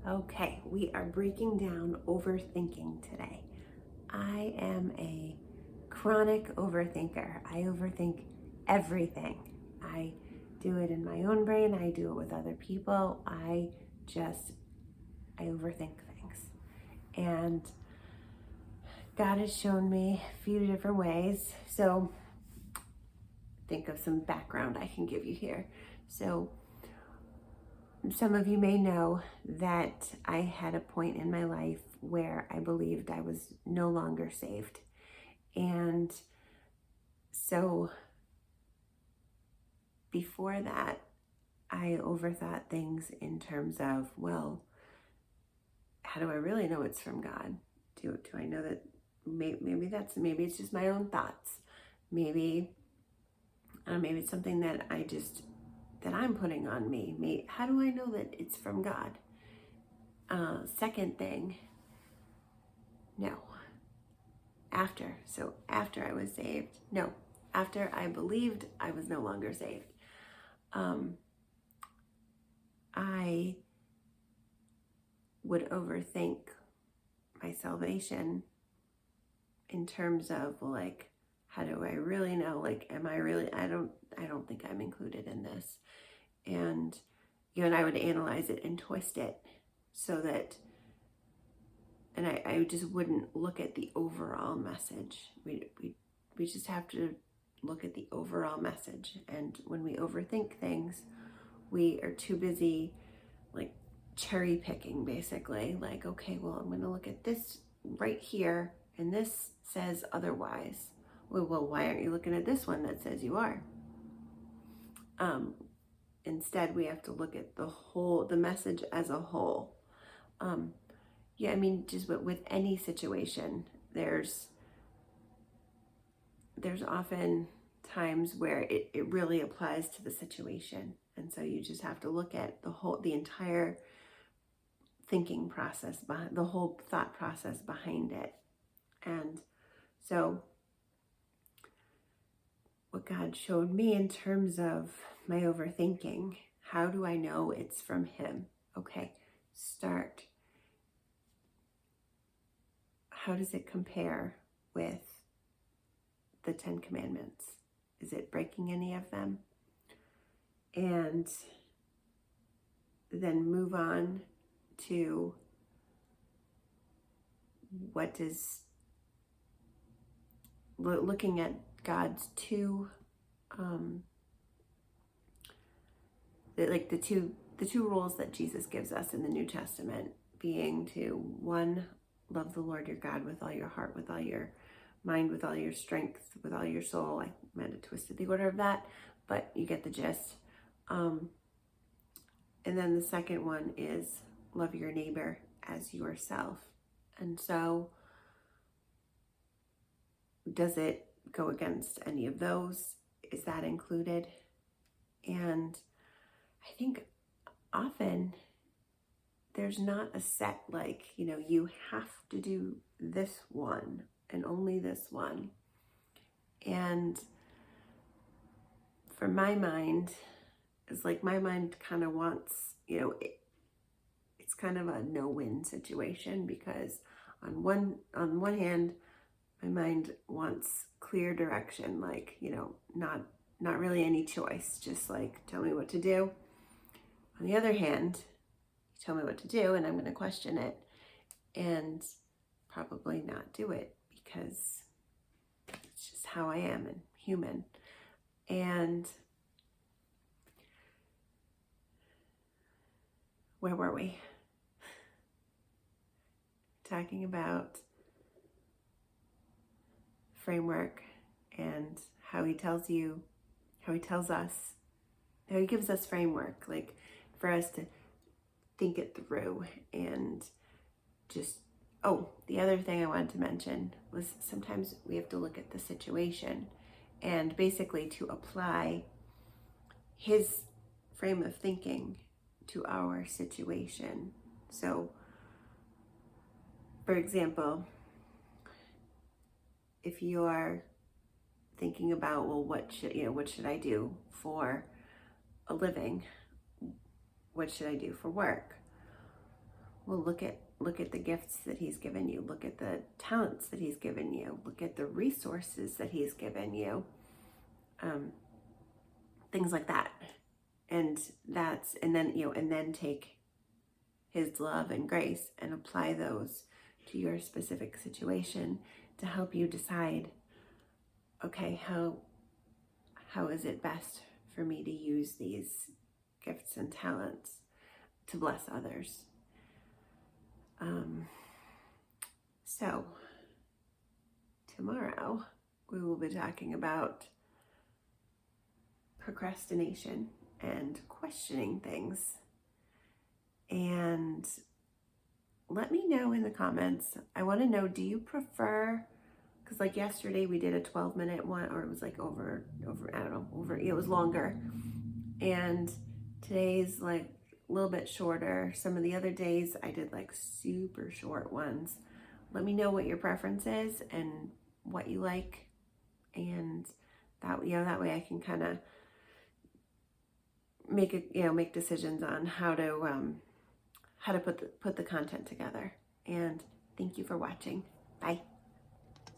Okay, we are breaking down overthinking today. I am a chronic overthinker. I overthink everything. I do it in my own brain, I do it with other people. I overthink things. And God has shown me a few different ways. So, think of some background I can give you here. So, some of you may know that I had a point in my life where I believed I was no longer saved. And so before that, I overthought things in terms of, well, how do I really know it's from God? Do I know that maybe it's just my own thoughts. Maybe maybe it's something that I'm putting on me. How do I know that it's from God? Second thing, no. After I was saved, no. After I believed I was no longer saved, I would overthink my salvation in terms of, well, like, how do I really know? Like, am I really? I don't think I'm included in this. And and I would analyze it and twist it so that, and I just wouldn't look at the overall message. We just have to look at the overall message. And when we overthink things, we are too busy like cherry picking, basically. Like, okay, well, I'm going to look at this right here, and this says otherwise. Well, why aren't you looking at this one that says you are? Instead, we have to look at the message as a whole. Just with any situation, there's often times where it really applies to the situation. And so you just have to look at the entire thinking process, behind the whole thought process behind it. And so what God showed me in terms of my overthinking, how do I know it's from Him? Okay, start. How does it compare with the 10 Commandments? Is it breaking any of them? And then move on to looking at God's two, the two rules that Jesus gives us in the New Testament, being to, one, love the Lord your God with all your heart, with all your mind, with all your strength, with all your soul. I might have twisted the order of that, but you get the gist. And then the second one is love your neighbor as yourself. And so, does it go against any of those? Is that included? And I think often there's not a set, like, you have to do this one and only this one. And for my mind, it's like my mind kind of wants, it's kind of a no-win situation, because on one hand, my mind wants clear direction, like, not really any choice, just like, tell me what to do. On the other hand, you tell me what to do and I'm going to question it and probably not do it, because it's just how I am and human. And where were we? Talking about framework and how he gives us framework, like, for us to think it through. And just, the other thing I wanted to mention was, sometimes we have to look at the situation and basically to apply his frame of thinking to our situation. So, for example, if you are thinking about, well, what should I do for a living? What should I do for work? well, look at the gifts that he's given you. Look at the talents that he's given you. Look at the resources that he's given you. Things like that. And then take his love and grace and apply those to your specific situation to help you decide, okay, how is it best for me to use these gifts and talents to bless others? So tomorrow we will be talking about procrastination and questioning things. And let me know in the comments. I want to know, do you prefer, because like yesterday we did a 12-minute one, or it was like it was longer. And today's like a little bit shorter. Some of the other days I did like super short ones. Let me know what your preference is and what you like. And that way I can kind of make decisions on how to put the content together. And thank you for watching. Bye.